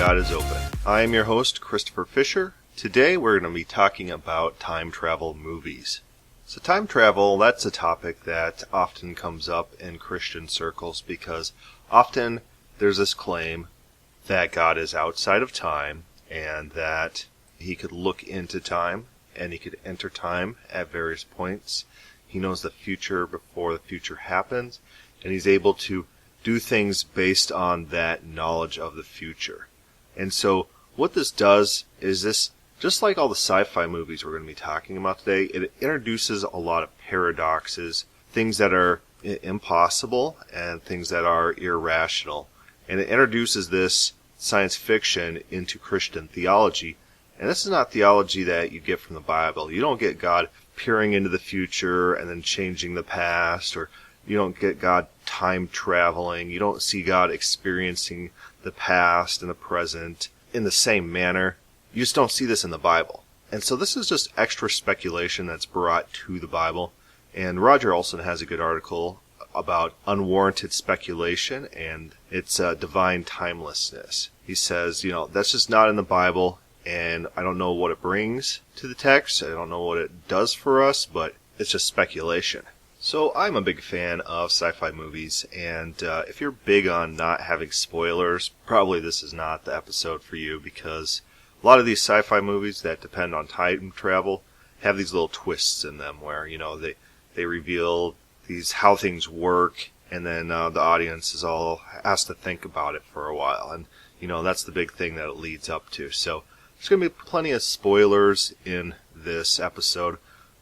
God is Open. I am your host, Christopher Fisher. Today we're going to be talking about time travel movies. So time travel, that's a topic that often comes up in Christian circles because often there's this claim that God is outside of time and that he could look into time and he could enter time at various points. He knows the future before the future happens, and he's able to do things based on that knowledge of the future. And so what this does is this, just like all the sci-fi movies we're going to be talking about today, it introduces a lot of paradoxes, things that are impossible and things that are irrational. And it introduces this science fiction into Christian theology. And this is not theology that you get from the Bible. You don't get God peering into the future and then changing the past, or you don't get God time traveling. You don't see God experiencing the past and the present in the same manner. You just don't see this in the Bible. And so this is just extra speculation that's brought to the Bible. And Roger Olson has a good article about unwarranted speculation and its divine timelessness. He says, that's just not in the Bible, and I don't know what it brings to the text. I don't know what it does for us, but it's just speculation. So I'm a big fan of sci-fi movies, and if you're big on not having spoilers, probably this is not the episode for you, because a lot of these sci-fi movies that depend on time travel have these little twists in them where, they reveal these how things work, and then the audience is all has to think about it for a while, and that's the big thing that it leads up to. So there's going to be plenty of spoilers in this episode.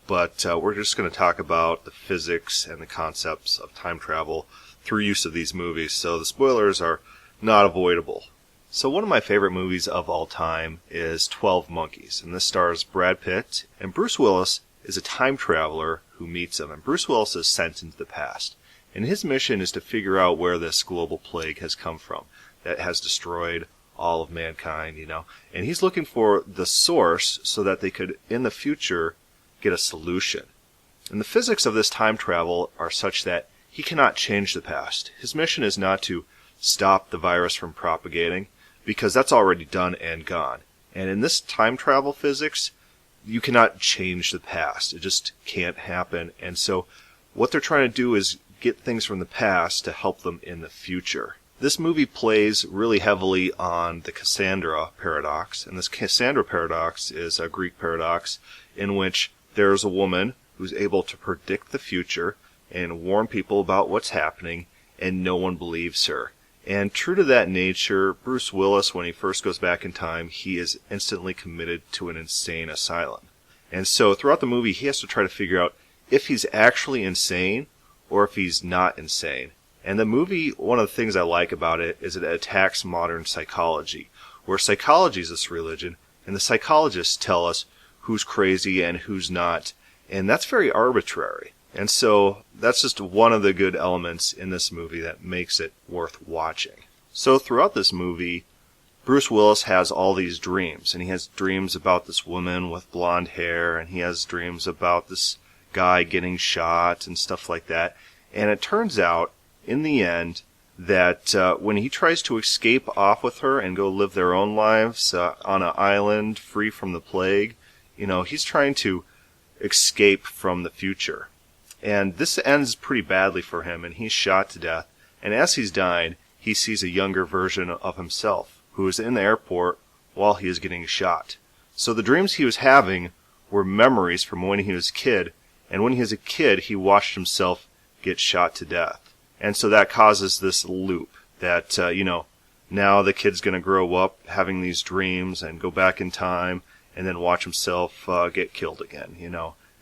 But we're just going to talk about the physics and the concepts of time travel through use of these movies, so the spoilers are not avoidable. So one of my favorite movies of all time is 12 Monkeys, and this stars Brad Pitt, and Bruce Willis is a time traveler who meets him, and Bruce Willis is sent into the past. And his mission is to figure out where this global plague has come from that has destroyed all of mankind, and he's looking for the source so that they could, in the future, get a solution. And the physics of this time travel are such that he cannot change the past. His mission is not to stop the virus from propagating, because that's already done and gone. And in this time travel physics, you cannot change the past. It just can't happen. And so what they're trying to do is get things from the past to help them in the future. This movie plays really heavily on the Cassandra Paradox. And this Cassandra Paradox is a Greek paradox in which there's a woman who's able to predict the future and warn people about what's happening, and no one believes her. And true to that nature, Bruce Willis, when he first goes back in time, he is instantly committed to an insane asylum. And so throughout the movie, he has to try to figure out if he's actually insane or if he's not insane. And the movie, one of the things I like about it is it attacks modern psychology, where psychology is this religion, and the psychologists tell us who's crazy and who's not, and that's very arbitrary. And so that's just one of the good elements in this movie that makes it worth watching. So throughout this movie, Bruce Willis has all these dreams, and he has dreams about this woman with blonde hair, and he has dreams about this guy getting shot and stuff like that. And it turns out, in the end, that when he tries to escape off with her and go live their own lives on an island free from the plague, he's trying to escape from the future. And this ends pretty badly for him, and he's shot to death. And as he's dying, he sees a younger version of himself, who is in the airport while he is getting shot. So the dreams he was having were memories from when he was a kid, and when he was a kid, he watched himself get shot to death. And so that causes this loop that, now the kid's going to grow up having these dreams and go back in time and then watch himself get killed again.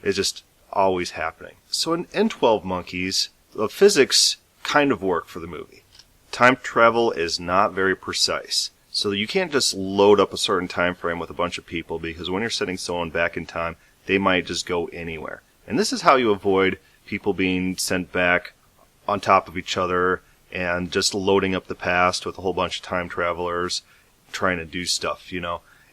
It's just always happening. So in N12 Monkeys, the physics kind of work for the movie. Time travel is not very precise. So you can't just load up a certain time frame with a bunch of people, because when you're sending someone back in time, they might just go anywhere. And this is how you avoid people being sent back on top of each other and just loading up the past with a whole bunch of time travelers trying to do stuff,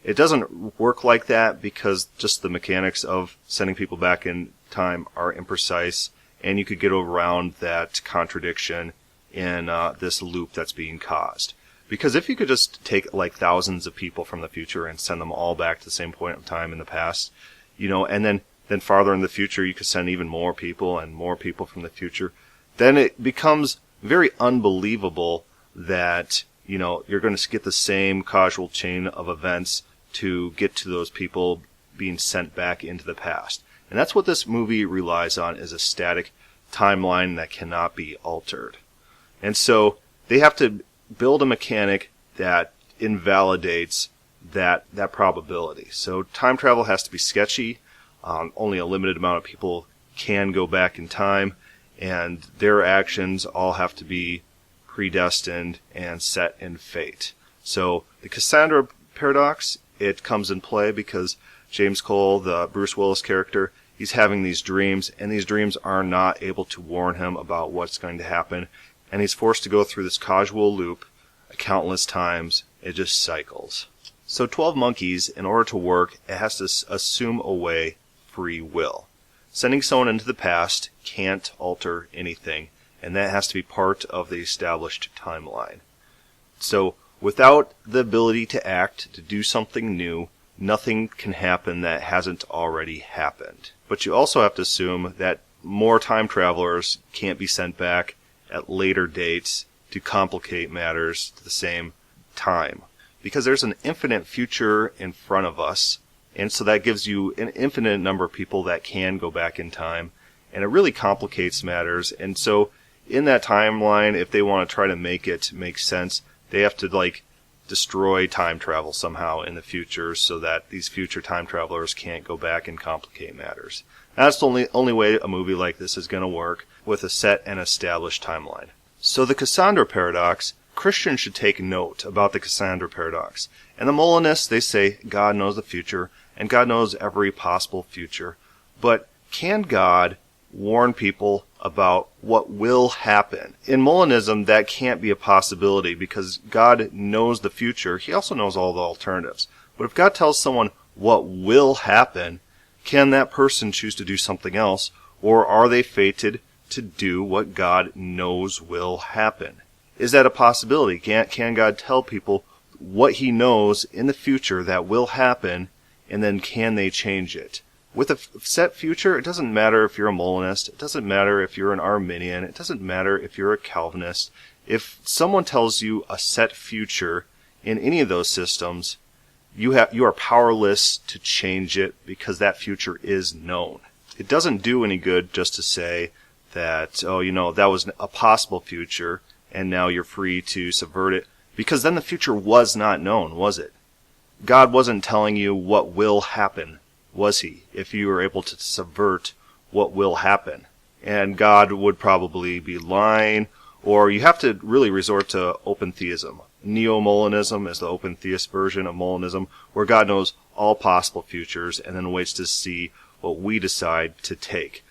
It doesn't work like that because just the mechanics of sending people back in time are imprecise, and you could get around that contradiction in this loop that's being caused. Because if you could just take like thousands of people from the future and send them all back to the same point of time in the past, and then farther in the future you could send even more people and more people from the future, then it becomes very unbelievable that, you're going to get the same causal chain of events to get to those people being sent back into the past. And that's what this movie relies on, is a static timeline that cannot be altered. And so they have to build a mechanic that invalidates that probability. So time travel has to be sketchy. Only a limited amount of people can go back in time, and their actions all have to be predestined and set in fate. So the Cassandra Paradox, it comes in play because James Cole, the Bruce Willis character, he's having these dreams, and these dreams are not able to warn him about what's going to happen, and he's forced to go through this causal loop countless times. It just cycles. So 12 Monkeys, in order to work, it has to assume away free will. Sending someone into the past can't alter anything, and that has to be part of the established timeline. So without the ability to act, to do something new, nothing can happen that hasn't already happened. But you also have to assume that more time travelers can't be sent back at later dates to complicate matters to the same time. Because there's an infinite future in front of us, and so that gives you an infinite number of people that can go back in time, and it really complicates matters. And so in that timeline, if they want to try to make it make sense, they have to destroy time travel somehow in the future so that these future time travelers can't go back and complicate matters. That's the only way a movie like this is going to work, with a set and established timeline. So the Cassandra Paradox, Christians should take note about the Cassandra Paradox. And the Molinists, they say God knows the future, and God knows every possible future. But can God warn people about what will happen? In Molinism, that can't be a possibility because God knows the future. He also knows all the alternatives. But if God tells someone what will happen, can that person choose to do something else, or are they fated to do what God knows will happen? Is that a possibility? Can God tell people what he knows in the future that will happen, and then can they change it? With a set future, it doesn't matter if you're a Molinist, it doesn't matter if you're an Arminian, it doesn't matter if you're a Calvinist. If someone tells you a set future in any of those systems, you are powerless to change it because that future is known. It doesn't do any good just to say that, that was a possible future, and now you're free to subvert it, because then the future was not known, was it? God wasn't telling you what will happen, was he, if you were able to subvert what will happen? And God would probably be lying, or you have to really resort to open theism. Neo-Molinism is the open theist version of Molinism, where God knows all possible futures and then waits to see what we decide to take.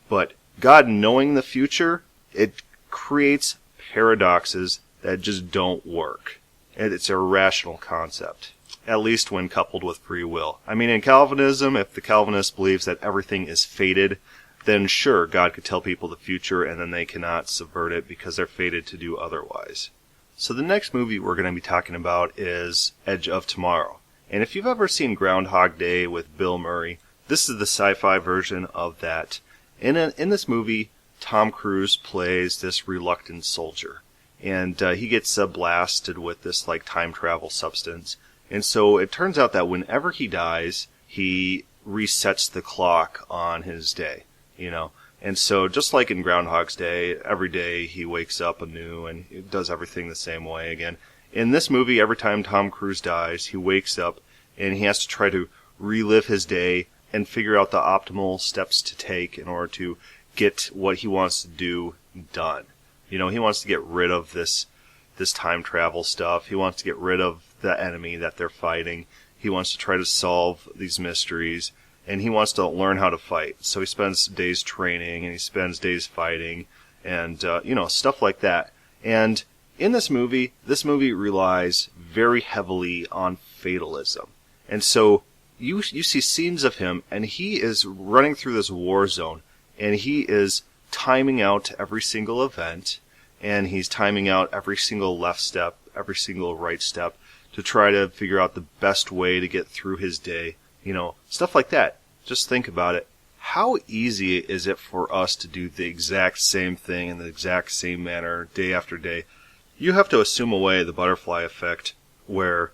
But God knowing the future, it creates paradoxes that just don't work. And it's a rational concept, at least when coupled with free will. I mean, in Calvinism, if the Calvinist believes that everything is fated, then sure, God could tell people the future and then they cannot subvert it because they're fated to do otherwise. So the next movie we're going to be talking about is Edge of Tomorrow. And if you've ever seen Groundhog Day with Bill Murray, this is the sci-fi version of that. In this movie, Tom Cruise plays this reluctant soldier. And he gets blasted with this time travel substance. And so it turns out that whenever he dies, he resets the clock on his day, And so just like in Groundhog's Day, every day he wakes up anew and he does everything the same way again. In this movie, every time Tom Cruise dies, he wakes up and he has to try to relive his day and figure out the optimal steps to take in order to get what he wants to do done. He wants to get rid of this time travel stuff. He wants to get rid of the enemy that they're fighting. He wants to try to solve these mysteries. And he wants to learn how to fight. So he spends days training and he spends days fighting and, stuff like that. And in this movie relies very heavily on fatalism. And so you see scenes of him and he is running through this war zone and he is timing out every single event and he's timing out every single left step every single right step to try to figure out the best way to get through his day. Stuff like that. Just think about it. How easy is it for us to do the exact same thing in the exact same manner day after day? You have to assume away the butterfly effect where,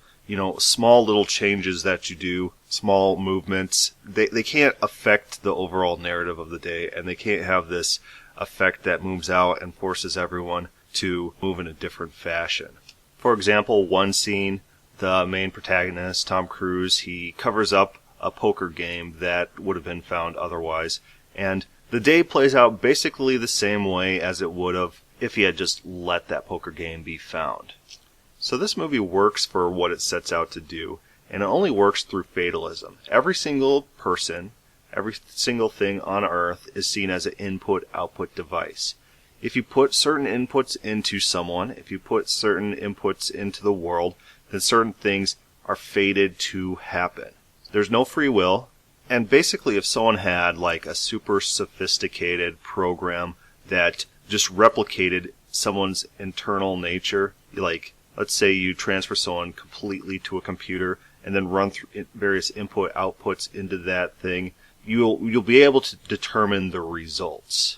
small little changes that you do, small movements, they can't affect the overall narrative of the day, and they can't have this effect that moves out and forces everyone to move in a different fashion. For example, one scene, the main protagonist, Tom Cruise, he covers up a poker game that would have been found otherwise, and the day plays out basically the same way as it would have if he had just let that poker game be found. So this movie works for what it sets out to do, and it only works through fatalism. Every single person, every single thing on Earth is seen as an input-output device. If you put certain inputs into someone, if you put certain inputs into the world, then certain things are fated to happen. There's no free will, and basically if someone had like a super sophisticated program that just replicated someone's internal nature, like let's say you transfer someone completely to a computer and then run through various input outputs into that thing, you'll be able to determine the results.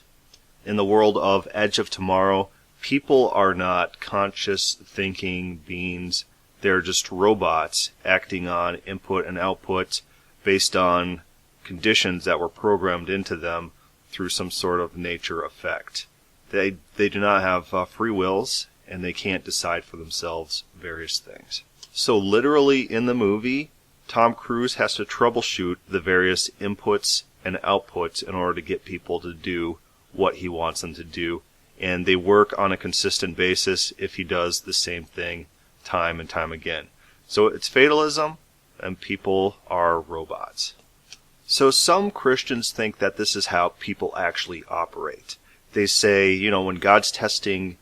In the world of Edge of Tomorrow, people are not conscious thinking beings. They're just robots acting on input and output based on conditions that were programmed into them through some sort of nature effect. They do not have free wills, and they can't decide for themselves various things. So literally in the movie, Tom Cruise has to troubleshoot the various inputs and outputs in order to get people to do what he wants them to do, and they work on a consistent basis if he does the same thing time and time again. So it's fatalism, and people are robots. So some Christians think that this is how people actually operate. They say, when God's testing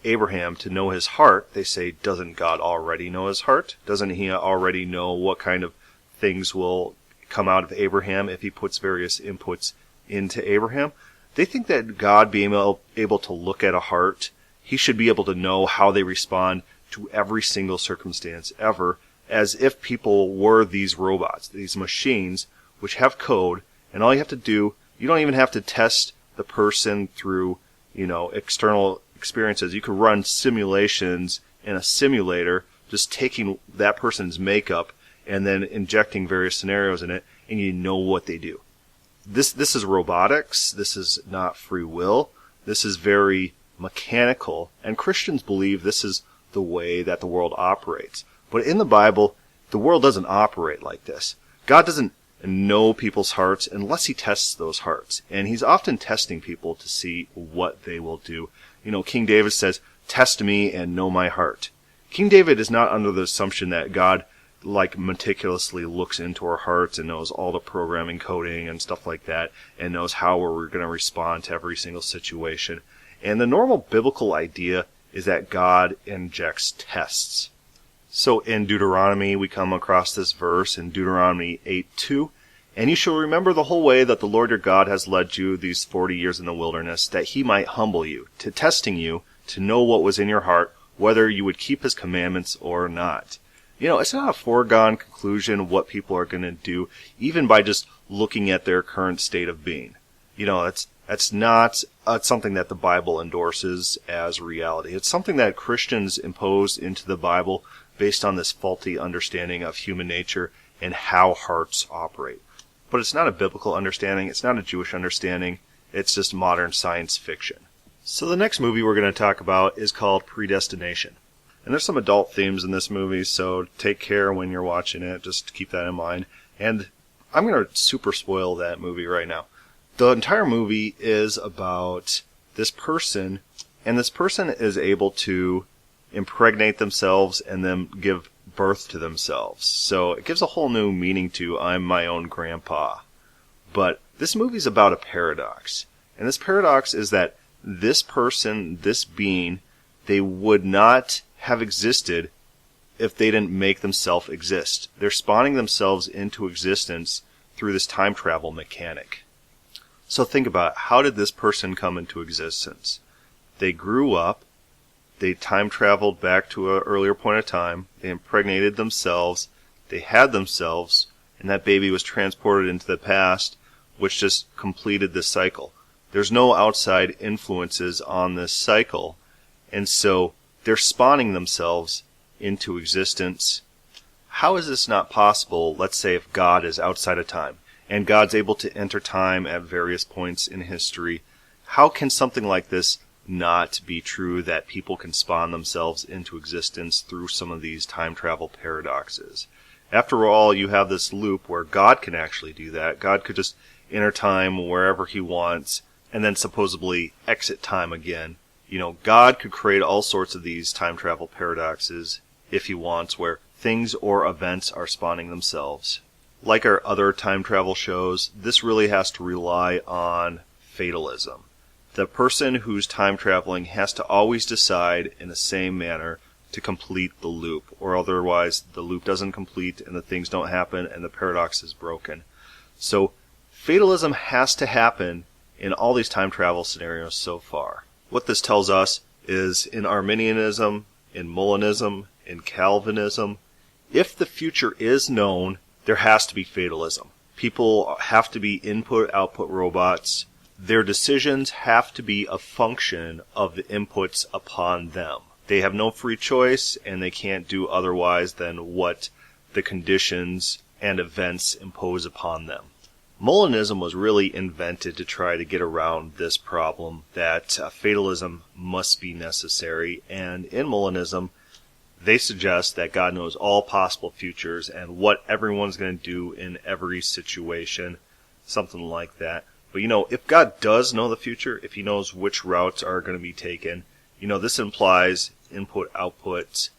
Abraham to know his heart, they say, doesn't God already know his heart? Doesn't he already know what kind of things will come out of Abraham if he puts various inputs into Abraham? They think that God being able to look at a heart, he should be able to know how they respond to every single circumstance ever, as if people were these robots, these machines, which have code, and all you have to do, you don't even have to test the person through, external experiences. You could run simulations in a simulator, just taking that person's makeup and then injecting various scenarios in it, and you know what they do. This is robotics. This is not free will. This is very mechanical, and Christians believe this is the way that the world operates. But in the Bible, the world doesn't operate like this. God doesn't know people's hearts unless he tests those hearts. And he's often testing people to see what they will do. King David says, "Test me and know my heart." King David is not under the assumption that God meticulously looks into our hearts and knows all the programming, coding, and stuff like that, and knows how we're going to respond to every single situation. And the normal biblical idea is that God injects tests. So in Deuteronomy, we come across this verse in Deuteronomy 8:2. "And you shall remember the whole way that the Lord your God has led you these 40 years in the wilderness, that he might humble you, to testing you, to know what was in your heart, whether you would keep his commandments or not." It's not a foregone conclusion what people are going to do, even by just looking at their current state of being. That's not something that the Bible endorses as reality. It's something that Christians impose into the Bible based on this faulty understanding of human nature and how hearts operate. But it's not a biblical understanding. It's not a Jewish understanding. It's just modern science fiction. So the next movie we're going to talk about is called Predestination. And there's some adult themes in this movie, so take care when you're watching it. Just keep that in mind. And I'm going to super spoil that movie right now. The entire movie is about this person, and this person is able to impregnate themselves and then give birth to themselves. So it gives a whole new meaning to "I'm my own grandpa." But this movie's about a paradox. And this paradox is that this person, this being, they would not have existed if they didn't make themselves exist. They're spawning themselves into existence through this time travel mechanic. So think about it. How did this person come into existence? They grew up, They time traveled back to an earlier point of time. They impregnated themselves. They had themselves. And that baby was transported into the past, which just completed this cycle. There's no outside influences on this cycle. And so they're spawning themselves into existence. How is this not possible, let's say, if God is outside of time, and God's able to enter time at various points in history? How can something like this not be true, that people can spawn themselves into existence through some of these time travel paradoxes? After all, you have this loop where God can actually do that. God could just enter time wherever he wants and then supposedly exit time again. God could create all sorts of these time travel paradoxes if he wants, where things or events are spawning themselves. Like our other time travel shows, this really has to rely on fatalism. The person who's time traveling has to always decide in the same manner to complete the loop, or otherwise the loop doesn't complete and the things don't happen and the paradox is broken. So fatalism has to happen in all these time travel scenarios so far. What this tells us is in Arminianism, in Molinism, in Calvinism, if the future is known, there has to be fatalism. People have to be input-output robots. Their decisions have to be a function of the inputs upon them. They have no free choice, and they can't do otherwise than what the conditions and events impose upon them. Molinism was really invented to try to get around this problem that fatalism must be necessary, and in Molinism, they suggest that God knows all possible futures and what everyone's going to do in every situation, something like that. But if God does know the future, if he knows which routes are going to be taken, this implies input-output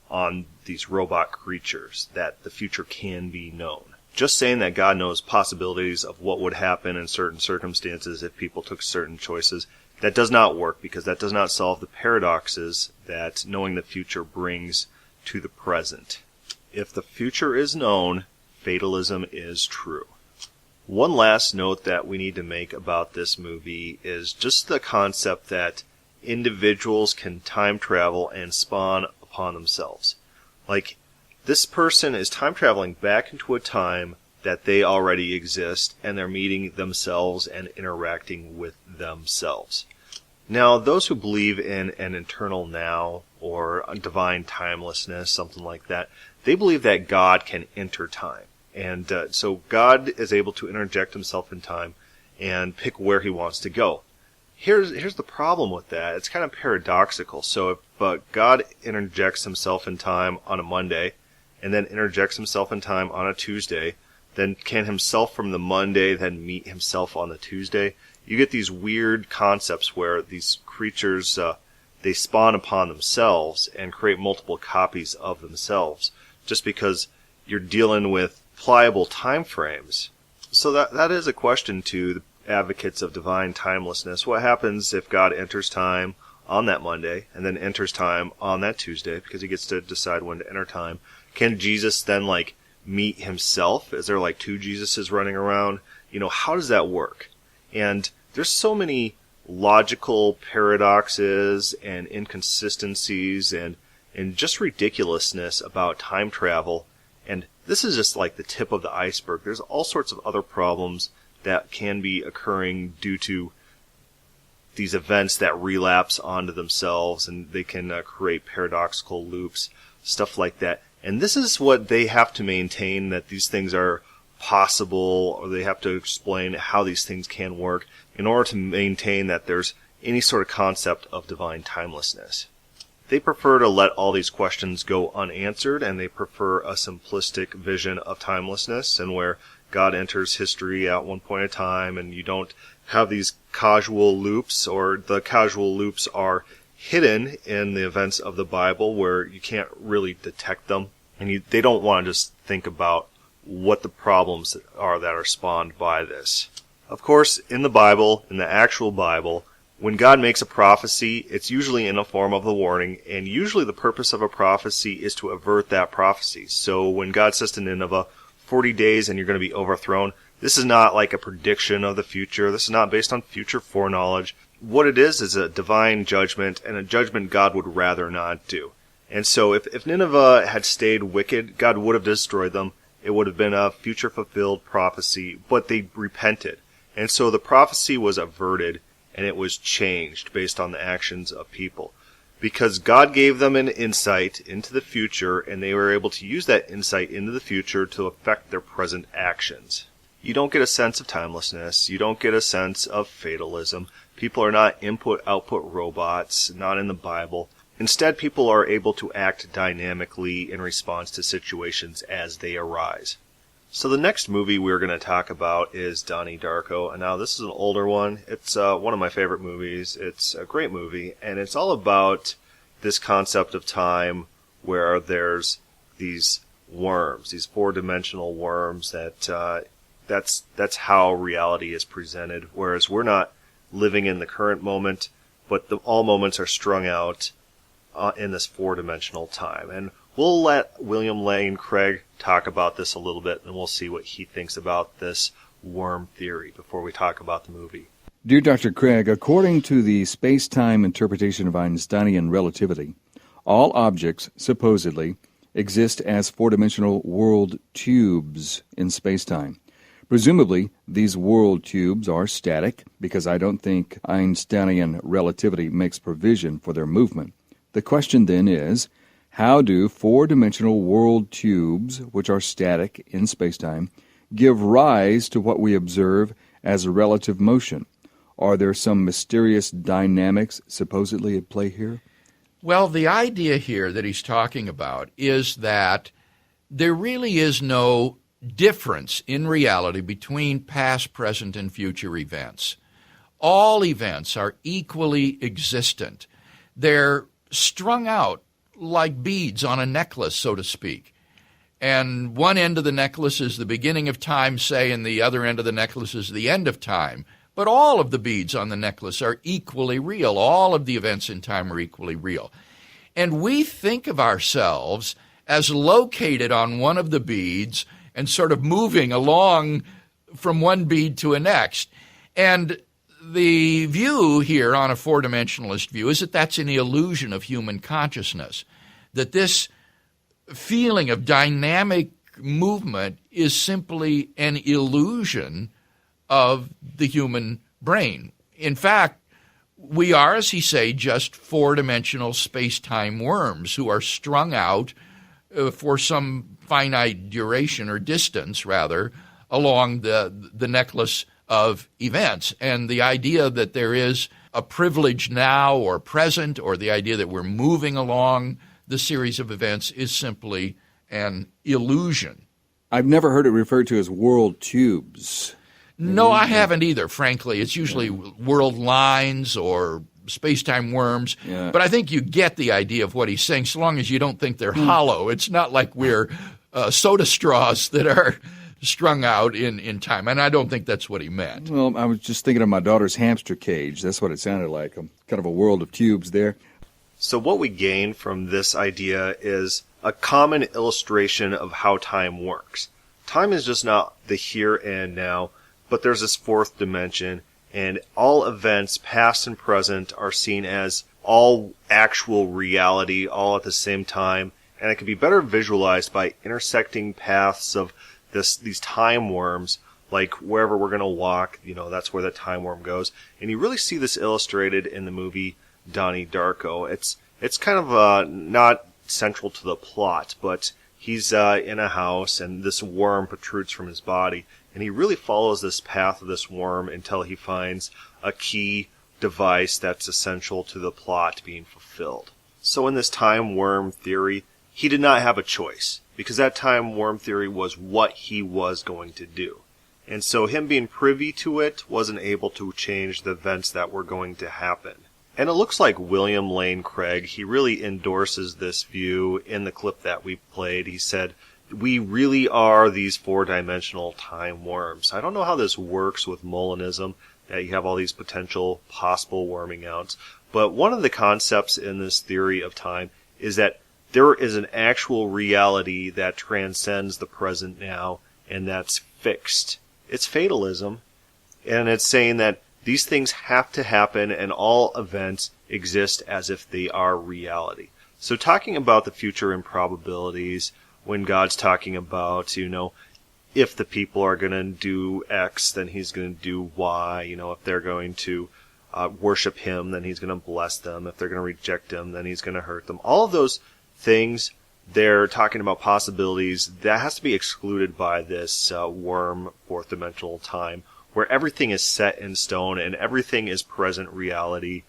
on these robot creatures, that the future can be known. Just saying that God knows possibilities of what would happen in certain circumstances if people took certain choices, that does not work, because that does not solve the paradoxes that knowing the future brings to the present. If the future is known, fatalism is true. One last note that we need to make about this movie is just the concept that individuals can time travel and spawn upon themselves. Like, this person is time traveling back into a time that they already exist, and they're meeting themselves and interacting with themselves. Now, those who believe in an eternal now or a divine timelessness, something like that, they believe that God can enter time. And so God is able to interject himself in time and pick where he wants to go. Here's the problem with that. It's kind of paradoxical. So if God interjects himself in time on a Monday and then interjects himself in time on a Tuesday, then can himself from the Monday then meet himself on the Tuesday? You get these weird concepts where these creatures, they spawn upon themselves and create multiple copies of themselves just because you're dealing with pliable time frames. So that is a question to the advocates of divine timelessness. What happens if God enters time on that Monday and then enters time on that Tuesday, because he gets to decide when to enter time? Can Jesus then meet himself? Is there two Jesuses running around? How does that work? And there's so many logical paradoxes and inconsistencies and just ridiculousness about time travel. And this is just the tip of the iceberg. There's all sorts of other problems that can be occurring due to these events that relapse onto themselves, and they can create paradoxical loops, stuff like that. And this is what they have to maintain, that these things are possible, or they have to explain how these things can work in order to maintain that there's any sort of concept of divine timelessness. They prefer to let all these questions go unanswered, and they prefer a simplistic vision of timelessness, and where God enters history at one point in time, and you don't have these causal loops, or the causal loops are hidden in the events of the Bible where you can't really detect them, and they don't want to just think about what the problems are that are spawned by this. Of course, in the Bible, in the actual Bible, when God makes a prophecy, it's usually in the form of a warning, and usually the purpose of a prophecy is to avert that prophecy. So when God says to Nineveh, 40 days and you're going to be overthrown, this is not like a prediction of the future. This is not based on future foreknowledge. what it is a divine judgment, and a judgment God would rather not do. And so if Nineveh had stayed wicked, God would have destroyed them. It would have been a future fulfilled prophecy, but they repented. And so the prophecy was averted, and it was changed based on the actions of people. Because God gave them an insight into the future, and they were able to use that insight into the future to affect their present actions. You don't get a sense of timelessness. You don't get a sense of fatalism. People are not input-output robots, not in the Bible. Instead, people are able to act dynamically in response to situations as they arise. So the next movie we're going to talk about is Donnie Darko. And now this is an older one. It's one of my favorite movies. It's a great movie, and it's all about this concept of time where there's these worms, these four-dimensional worms that's how reality is presented. Whereas we're not living in the current moment, but all moments are strung out in this four-dimensional time. And we'll let William Lane Craig talk about this a little bit, and we'll see what he thinks about this worm theory before we talk about the movie. Dear Dr. Craig, according to the space-time interpretation of Einsteinian relativity, all objects, supposedly, exist as four-dimensional world tubes in space-time. Presumably, these world tubes are static, because I don't think Einsteinian relativity makes provision for their movement. The question then is, how do four-dimensional world tubes, which are static in spacetime, give rise to what we observe as relative motion? Are there some mysterious dynamics supposedly at play here? Well, the idea here that he's talking about is that there really is no difference in reality between past, present, and future events. All events are equally existent. They're strung out like beads on a necklace, so to speak. And one end of the necklace is the beginning of time, say, and the other end of the necklace is the end of time. But all of the beads on the necklace are equally real. All of the events in time are equally real. And we think of ourselves as located on one of the beads and sort of moving along from one bead to a next. And the view here on a four-dimensionalist view is that that's an illusion of human consciousness, that this feeling of dynamic movement is simply an illusion of the human brain. In fact, we are, as he say, just four-dimensional space-time worms who are strung out for some finite duration or distance, rather, along the necklace of events. And the idea that there is a privilege now or present, or the idea that we're moving along the series of events, is simply an illusion. I've never heard it referred to as world tubes. No, I haven't either, frankly. It's usually world lines or space-time worms. Yeah. But I think you get the idea of what he's saying, so long as you don't think they're hollow. It's not like we're soda straws that are strung out in time. And I don't think that's what he meant. Well, I was just thinking of my daughter's hamster cage. That's what it sounded like, kind of a world of tubes there. So what we gain from this idea is a common illustration of how time works. Time is just not the here and now, but there's this fourth dimension, and all events, past and present, are seen as all actual reality, all at the same time, and it can be better visualized by intersecting paths of these time worms, like wherever we're going to walk, that's where the time worm goes. And you really see this illustrated in the movie Donnie Darko. It's kind of not central to the plot, but he's in a house, and this worm protrudes from his body, and he really follows this path of this worm until he finds a key device that's essential to the plot being fulfilled. So in this time worm theory, he did not have a choice, because that time worm theory was what he was going to do. And so him being privy to it wasn't able to change the events that were going to happen. And it looks like William Lane Craig, he really endorses this view in the clip that we played. He said, we really are these four-dimensional time worms. I don't know how this works with Molinism, that you have all these potential possible worming outs, but one of the concepts in this theory of time is that there is an actual reality that transcends the present now, and that's fixed. It's fatalism, and it's saying that These things have to happen, and all events exist as if they are reality. So talking about the future and probabilities, when God's talking about, if the people are going to do X, then he's going to do Y. If they're going to worship him, then he's going to bless them. If they're going to reject him, then he's going to hurt them. All of those things, they're talking about possibilities. That has to be excluded by this worm fourth dimensional time, where everything is set in stone and everything is present reality.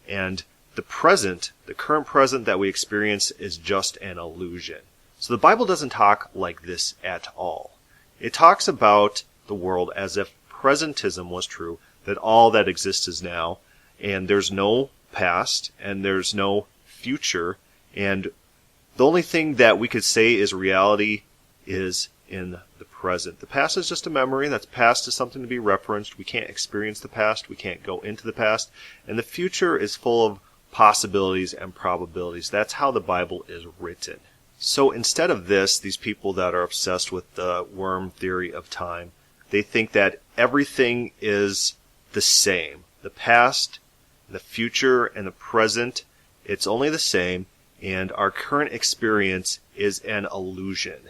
And the current present that we experience is just an illusion. So the Bible doesn't talk like this at all. It talks about the world as if presentism was true, that all that exists is now, and there's no past, and there's no future, and the only thing that we could say is reality is in the present. The past is just a memory. That's past is something to be referenced. We can't experience the past. We can't go into the past. And the future is full of possibilities and probabilities. That's how the Bible is written. So instead of this, these people that are obsessed with the worm theory of time, they think that everything is the same. The past, the future, and the present, it's only the same, and our current experience is an illusion.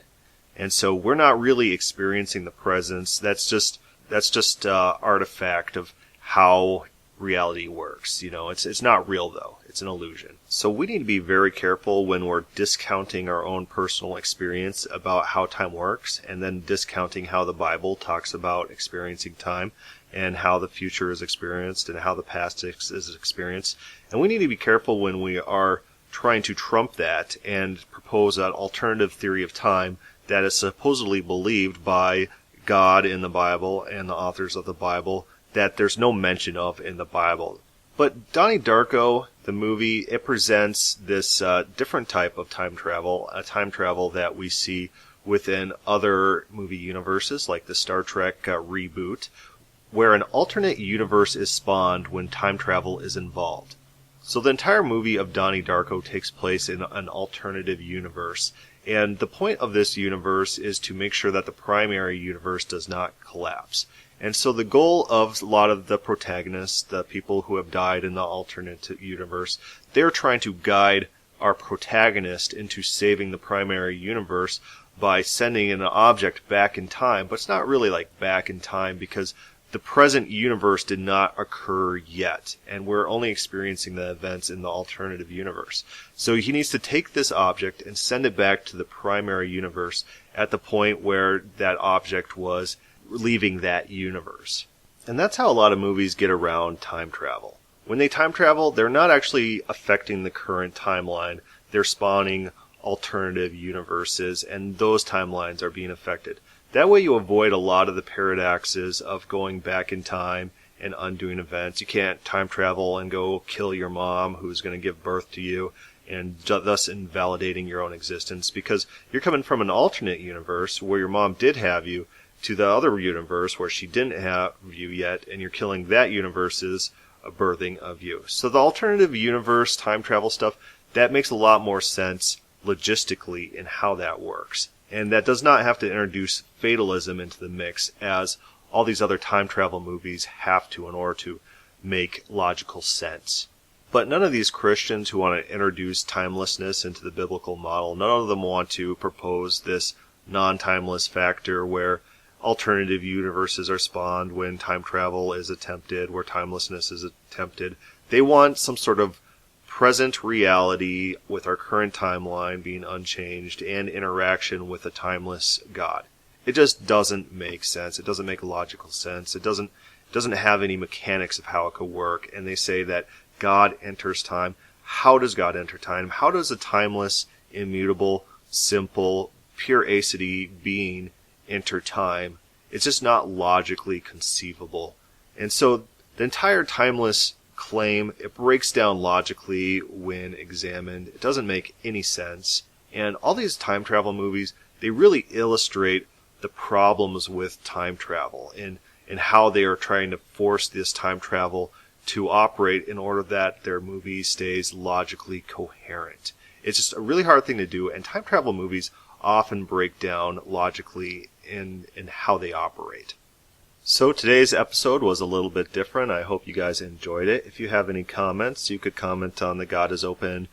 And so we're not really experiencing the presence. That's just artifact of how reality works. It's not real though. It's an illusion. So we need to be very careful when we're discounting our own personal experience about how time works, and then discounting how the Bible talks about experiencing time, and how the future is experienced, and how the past is experienced. And we need to be careful when we are trying to trump that and propose an alternative theory of time that is supposedly believed by God in the Bible and the authors of the Bible that there's no mention of in the Bible. But Donnie Darko, the movie, it presents this different type of time travel, a time travel that we see within other movie universes, like the Star Trek reboot, where an alternate universe is spawned when time travel is involved. So the entire movie of Donnie Darko takes place in an alternative universe, and the point of this universe is to make sure that the primary universe does not collapse. And so the goal of a lot of the protagonists, the people who have died in the alternate universe, they're trying to guide our protagonist into saving the primary universe by sending an object back in time. But it's not really like back in time, because the present universe did not occur yet, and we're only experiencing the events in the alternative universe. So he needs to take this object and send it back to the primary universe at the point where that object was leaving that universe. And that's how a lot of movies get around time travel. When they time travel, they're not actually affecting the current timeline. They're spawning alternative universes, and those timelines are being affected. That way you avoid a lot of the paradoxes of going back in time and undoing events. You can't time travel and go kill your mom who's going to give birth to you, and thus invalidating your own existence, because you're coming from an alternate universe where your mom did have you to the other universe where she didn't have you yet, and you're killing that universe's birthing of you. So the alternative universe time travel stuff, that makes a lot more sense logistically in how that works. And that does not have to introduce fatalism into the mix, as all these other time travel movies have to in order to make logical sense. But none of these Christians who want to introduce timelessness into the biblical model, none of them want to propose this non-timeless factor where alternative universes are spawned when time travel is attempted, where timelessness is attempted. They want some sort of present reality with our current timeline being unchanged and interaction with a timeless God. It just doesn't make sense. It doesn't make logical sense. It doesn't have any mechanics of how it could work. And they say that God enters time. How does God enter time? How does a timeless, immutable, simple, pure aseity being enter time? It's just not logically conceivable. And so the entire timeless claim, it breaks down logically when examined. It doesn't make any sense. And all these time travel movies, they really illustrate the problems with time travel and how they are trying to force this time travel to operate in order that their movie stays logically coherent. It's just a really hard thing to do, and time travel movies often break down logically in how they operate. So today's episode was a little bit different. I hope you guys enjoyed it. If you have any comments, you could comment on the God is Open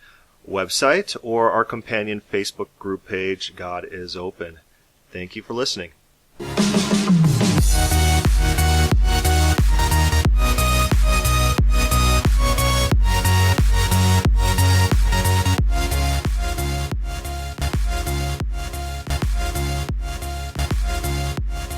website or our companion Facebook group page, God is Open. Thank you for listening.